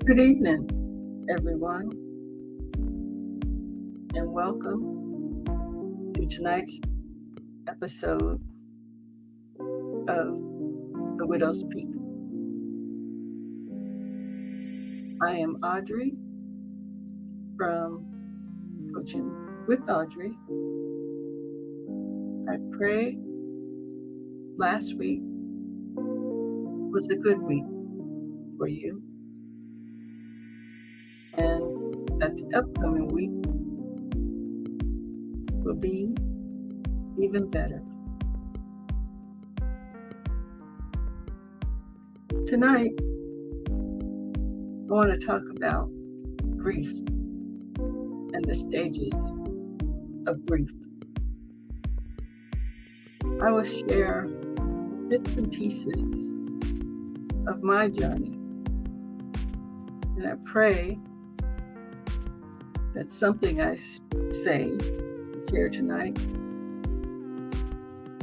Good evening, everyone, and welcome to tonight's episode of The Widow's Peak. I am Audrey from Coaching with Audrey. I pray last week was a good week for you, and that the upcoming week will be even better. Tonight, I want to talk about grief and the stages of grief. I will share bits and pieces of my journey, and I pray that something I share tonight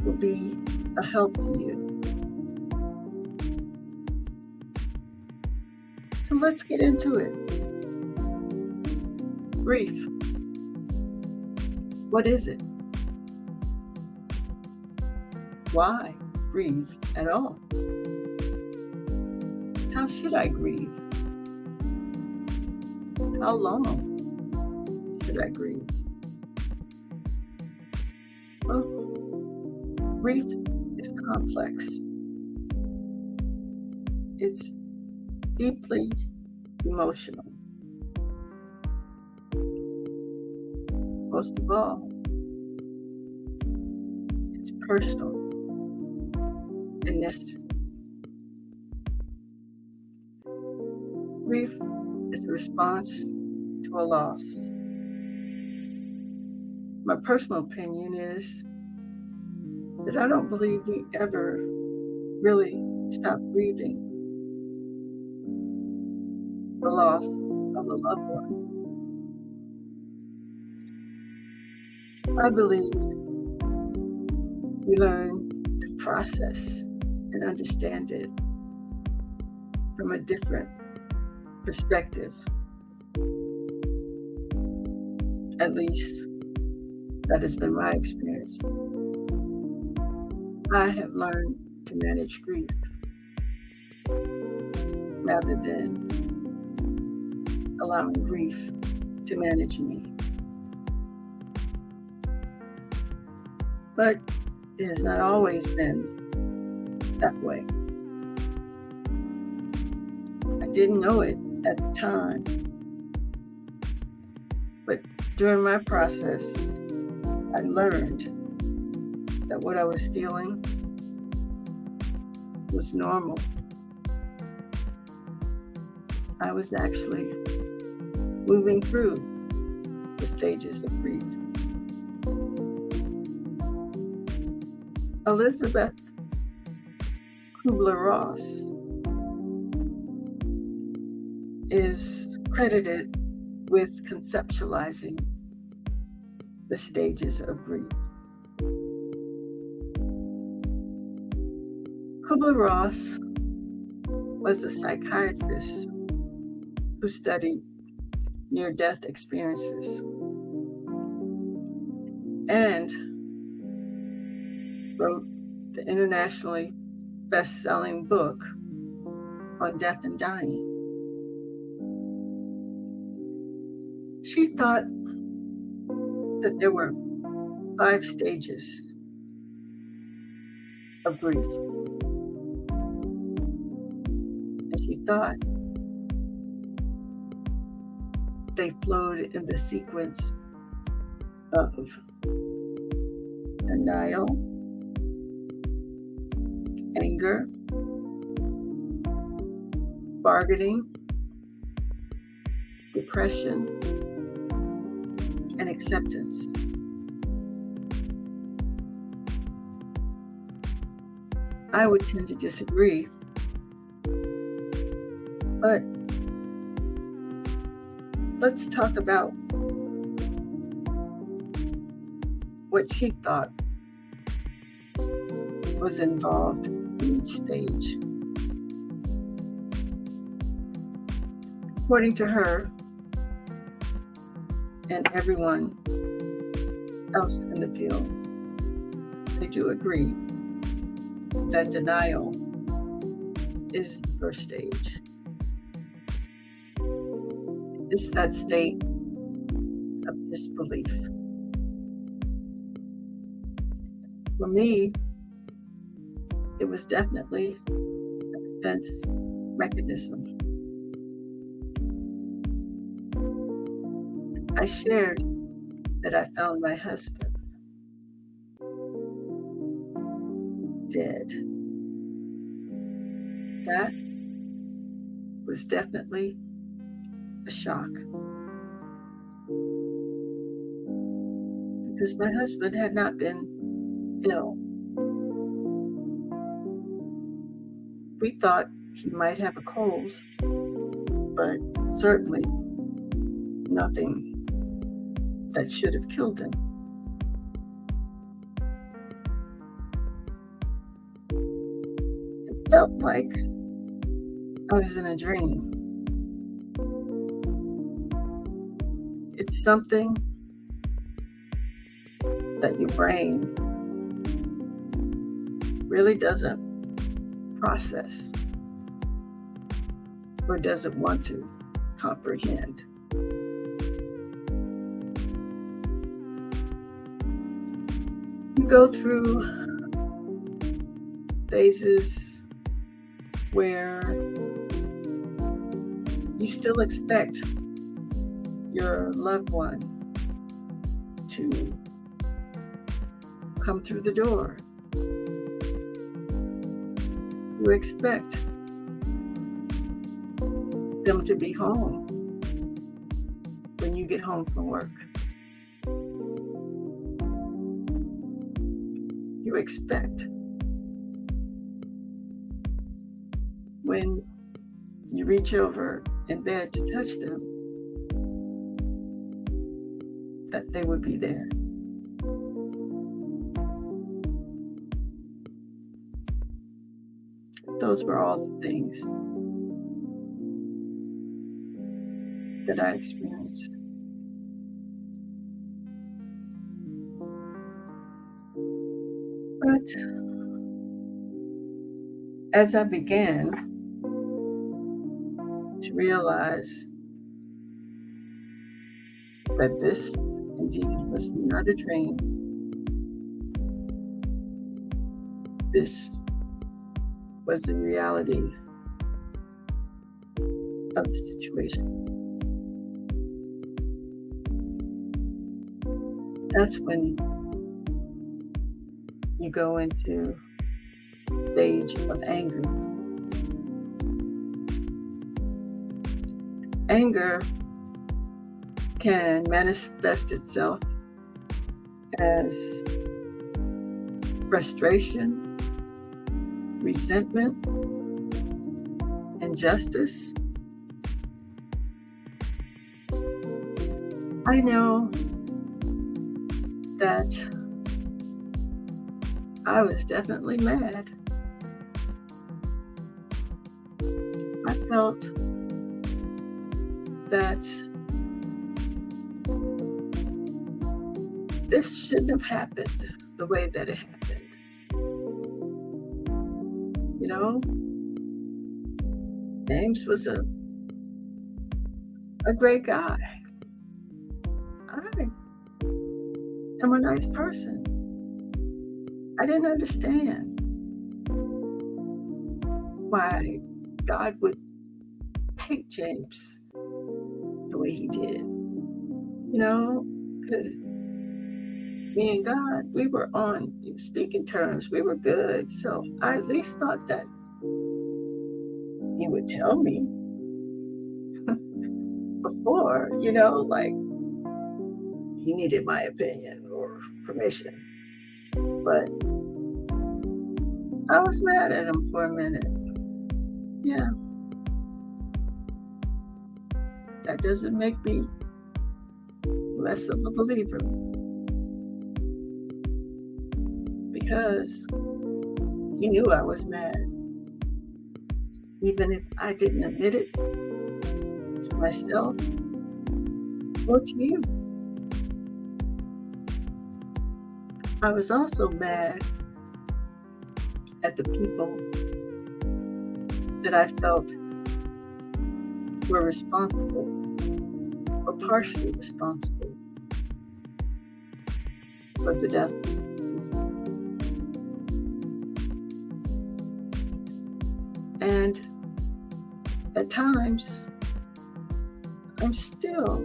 will be a help to you. So let's get into it. Grief. What is it? Why grieve at all? How should I grieve? How long should I grieve? Well, grief is complex. It's deeply emotional. Most of all, it's personal and necessary. Grief is a response to a loss. My personal opinion is that I don't believe we ever really stop grieving the loss of a loved one. I believe we learn to process and understand it from a different perspective. At least that has been my experience. I have learned to manage grief rather than allowing grief to manage me. But it has not always been that way. I didn't know it at the time, but during my process, I learned that what I was feeling was normal. I was actually moving through the stages of grief. Elizabeth Kubler-Ross is credited with conceptualizing the stages of grief. Kubler-Ross was a psychiatrist who studied near-death experiences and wrote the internationally best-selling book on death and dying. She thought that there were 5 stages of grief. And she thought they flowed in the sequence of denial, anger, bargaining, depression, and acceptance. I would tend to disagree, but let's talk about what she thought was involved in each stage. according to her and everyone else in the field, they do agree that denial is the first stage. It's that state of disbelief. For me, it was definitely a defense mechanism. I shared that I found my husband dead. That was definitely a shock, because my husband had not been ill. We thought he might have a cold, but certainly nothing that should have killed him. It felt like I was in a dream. It's something that your brain really doesn't process or doesn't want to comprehend. You go through phases where you still expect your loved one to come through the door. You expect them to be home when you get home from work. You expect when you reach over in bed to touch them that they would be there. Those were all the things that I experienced. But as I began to realize that this indeed was not a dream, this was the reality of the situation, that's when you go into stage of anger. Anger can manifest itself as frustration, resentment, injustice. I know that I was definitely mad. I felt that this shouldn't have happened the way that it happened. You know, James was a great guy. I am a nice person. I didn't understand why God would hate James the way he did. You know, because me and God, we were on speaking terms. We were good. So I at least thought that he would tell me before, you know, like he needed my opinion or permission. But I was mad at him for a minute. Yeah. That doesn't make me less of a believer, because he knew I was mad. Even if I didn't admit it, to myself or to you. I was also mad at the people that I felt were responsible or partially responsible for the death. And at times, I'm still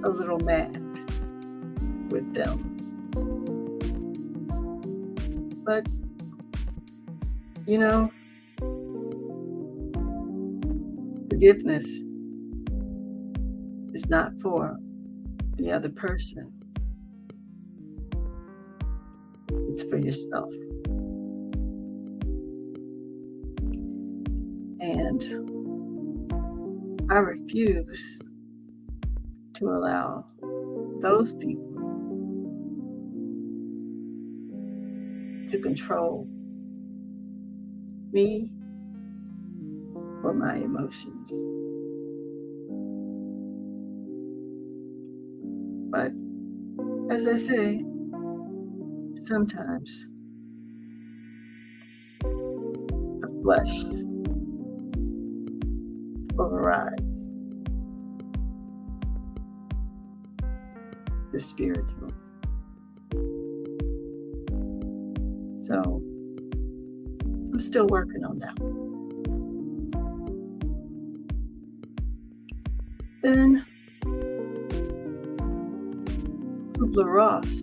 a little mad with them. But, you know, forgiveness is not for the other person. It's for yourself. And I refuse to allow those people to control me or my emotions. But as I say, sometimes the flesh overrides the spiritual. So I'm still working on that. Then Kubler-Ross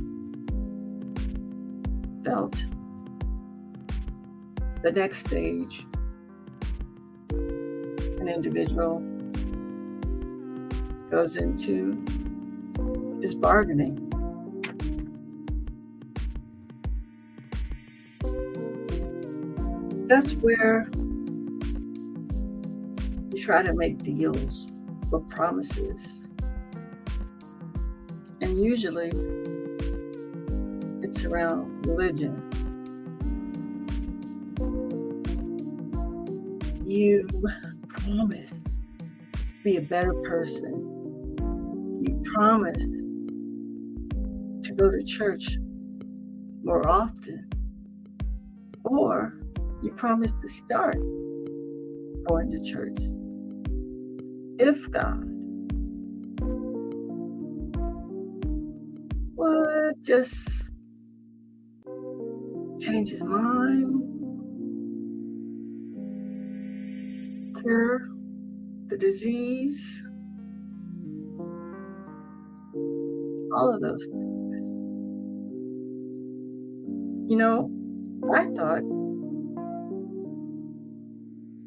felt the next stage, an individual goes into is bargaining. That's where you try to make deals or promises. And usually it's around religion. You promise to be a better person. You promise to go to church more often. Or you promise to start going to church. If God would just change his mind, cure the disease, all of those things. You know, I thought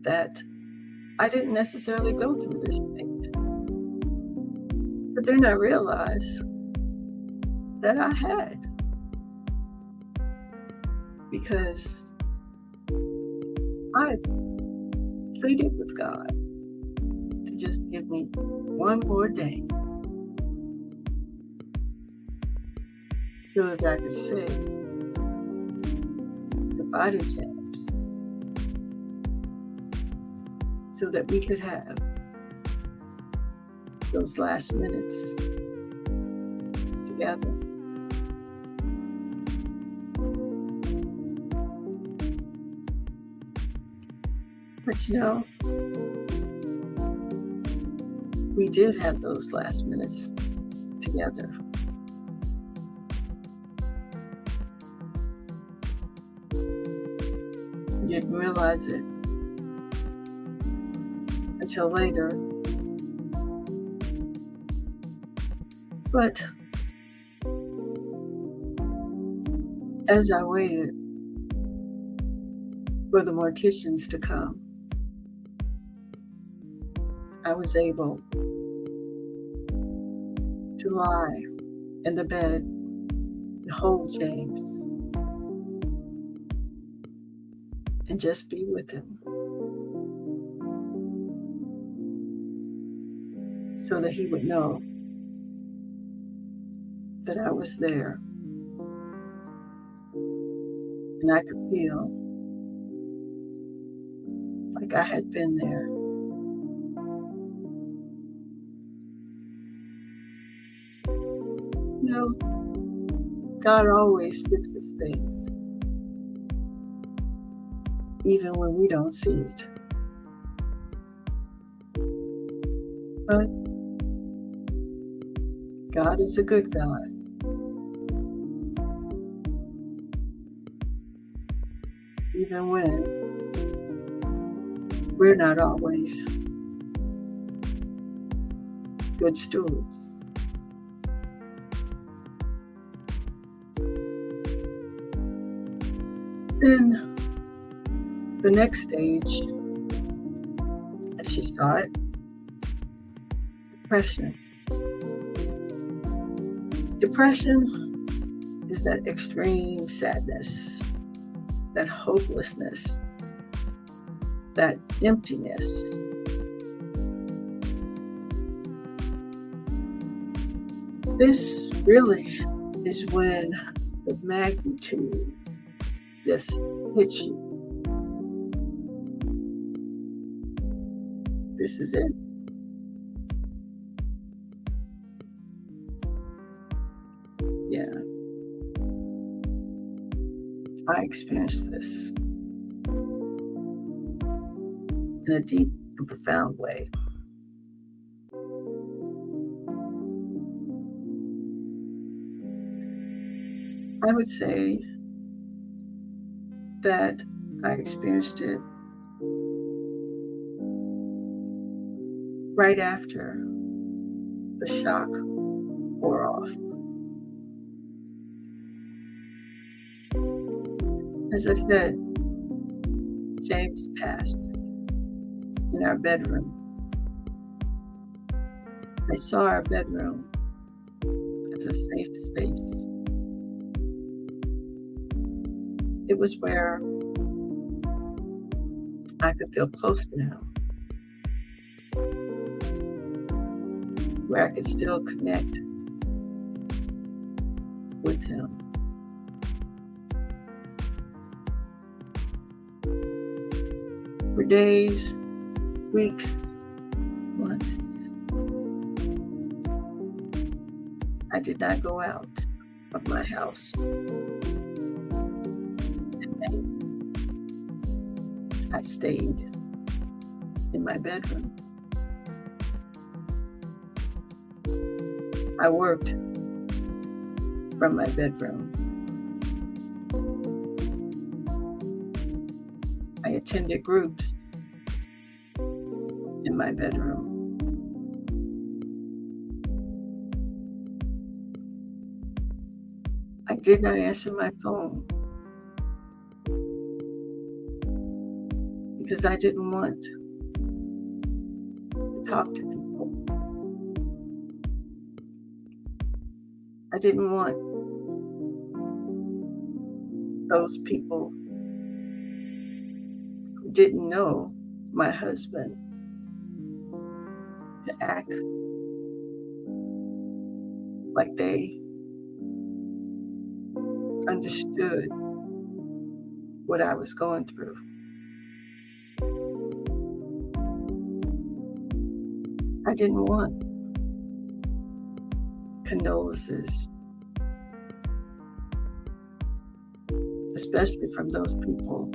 that I didn't necessarily go through this phase. But then I realized that I had. Because I pleaded with God to just give me one more day so that I could say goodbye to James, so that we could have those last minutes together. But you know, we did have those last minutes together. I didn't realize it until later. But as I waited for the morticians to come, I was able to lie in the bed and hold James and just be with him so that he would know that I was there and I could feel like I had been there God always fixes things, even when we don't see it. But God is a good God. Even when we're not always good stewards. Then the next stage, as she saw it, depression. Depression is that extreme sadness, that hopelessness, that emptiness. This really is when the magnitude just hits you. This is it. Yeah. I experienced this in a deep and profound way. I would say that I experienced it right after the shock wore off. As I said, James passed in our bedroom. I saw our bedroom as a safe space. It was where I could feel close to him, where I could still connect with him. For days, weeks, months, I did not go out of my house. I stayed in my bedroom. I worked from my bedroom. I attended groups in my bedroom. I did not answer my phone because I didn't want to talk to people. I didn't want those people who didn't know my husband to act like they understood what I was going through. I didn't want condolences, especially from those people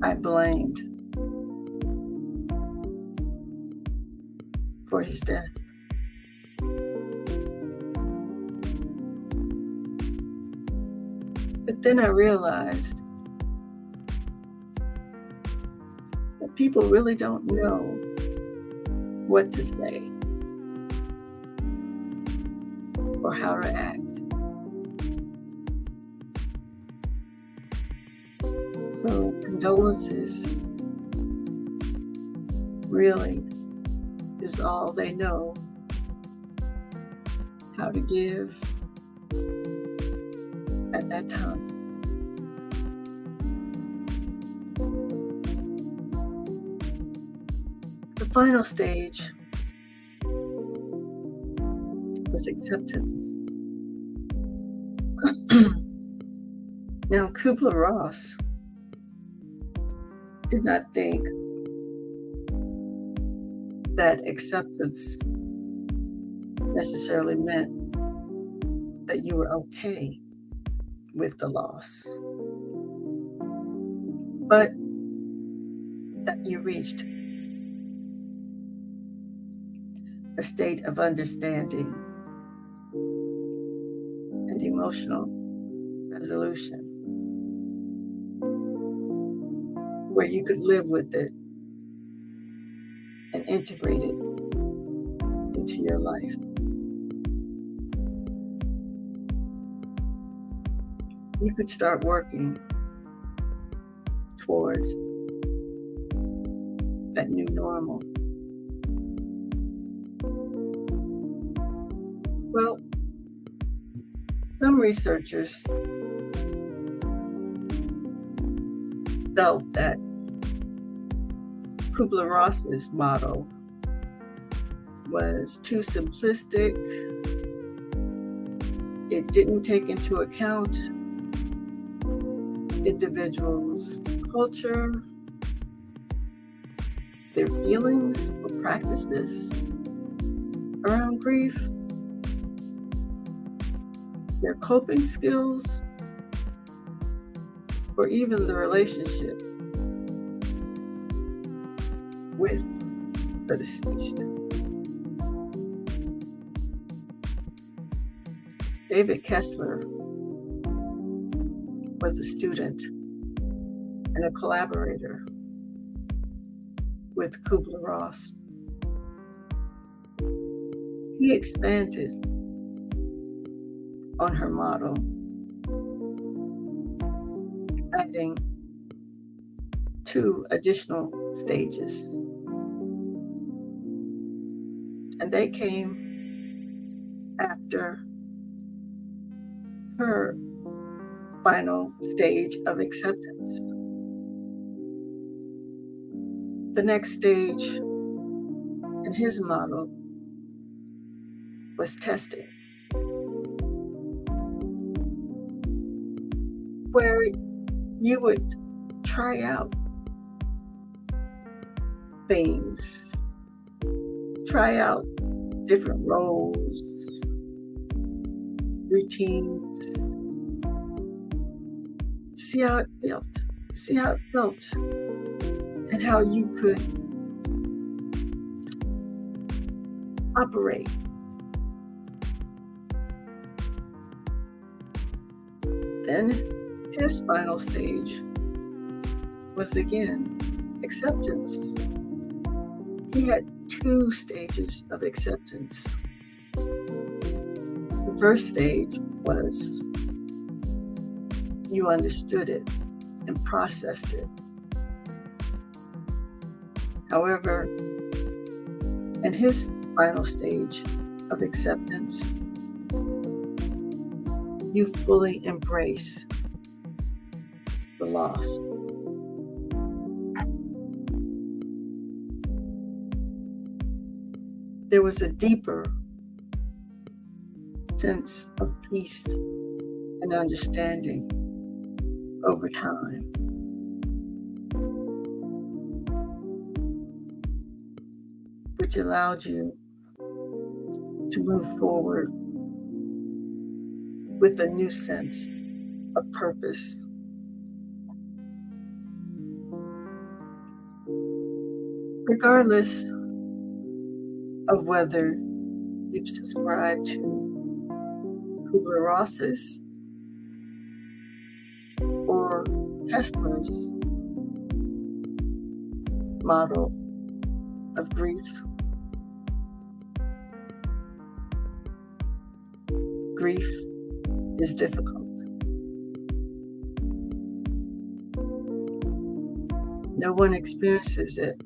I blamed for his death. But then I realized that people really don't know what to say or how to act. So condolences really is all they know how to give at that time. The final stage was acceptance. Now, Kubler-Ross did not think that acceptance necessarily meant that you were okay with the loss, but that you reached a state of understanding and emotional resolution where you could live with it and integrate it into your life. You could start working towards that new normal. Well, some researchers felt that Kubler-Ross's model was too simplistic. It didn't take into account individuals' culture, their feelings or practices around grief, their coping skills, or even the relationship with the deceased. David Kessler was a student and a collaborator with Kubler-Ross. He expanded on her model, adding 2 additional stages. And they came after her final stage of acceptance. The next stage in his model was testing, where you would try out things, try out different roles, routines, see how it felt, and how you could operate. Then his final stage was again acceptance. He had 2 stages of acceptance. The first stage was you understood it and processed it. However, in his final stage of acceptance, you fully embrace the loss. There was a deeper sense of peace and understanding over time. Which allowed you to move forward with a new sense of purpose. Regardless of whether you subscribe to Kubler-Ross's or Kessler's model of grief, grief is difficult. No one experiences it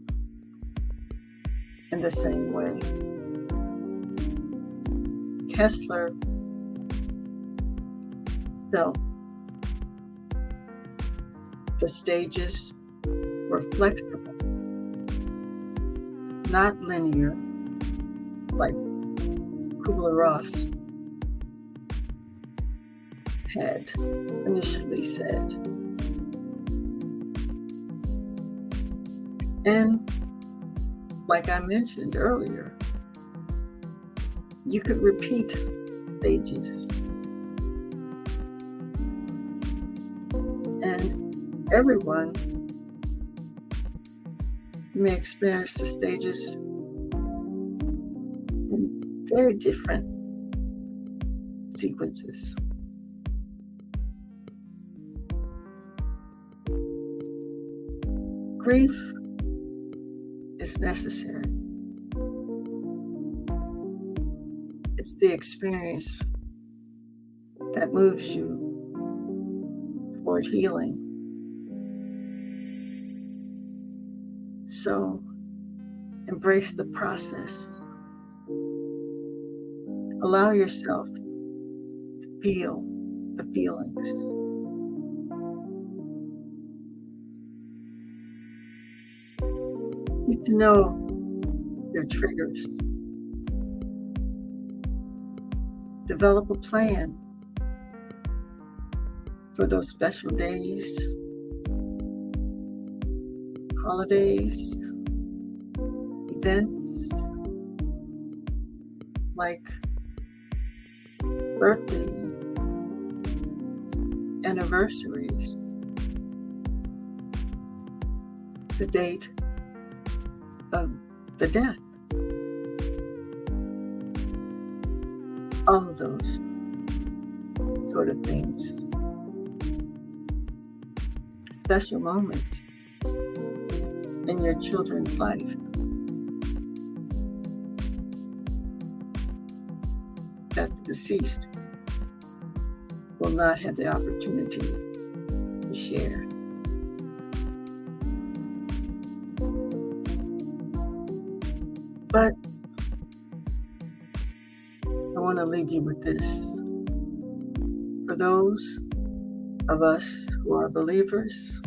in the same way. Kessler felt the stages were flexible, not linear, like Kubler-Ross had initially said. And like I mentioned earlier, You could repeat stages. And everyone may experience the stages in very different sequences. Grief is necessary. It's the experience that moves you toward healing. So embrace the process. Allow yourself to feel the feelings. Need to know your triggers. Develop a plan for those special days, holidays, events like birthdays, anniversaries, the date of the death. All of those sort of things. Special moments in your children's life that the deceased will not have the opportunity to share. But I want to leave you with this. For those of us who are believers,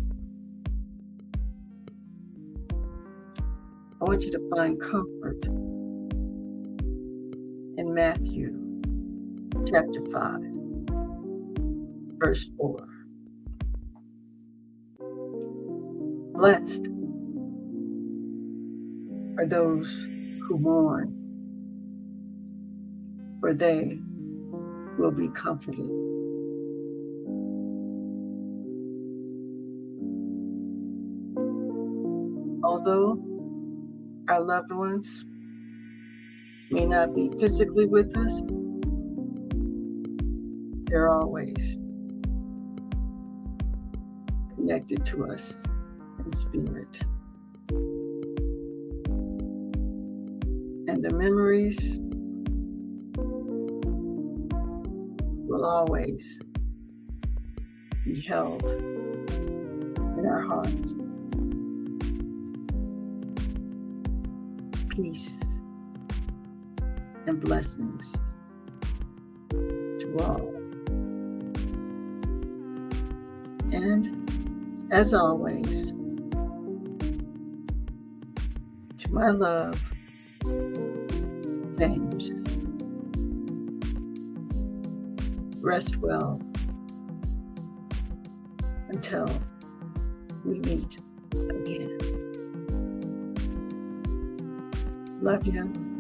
I want you to find comfort in Matthew chapter 5, verse 4. Blessed are those who mourn, for they will be comforted. Although our loved ones may not be physically with us, they're always connected to us in spirit. And the memories will always be held in our hearts. Peace and blessings to all. And as always, to my love, James, rest well until we meet again. Love you.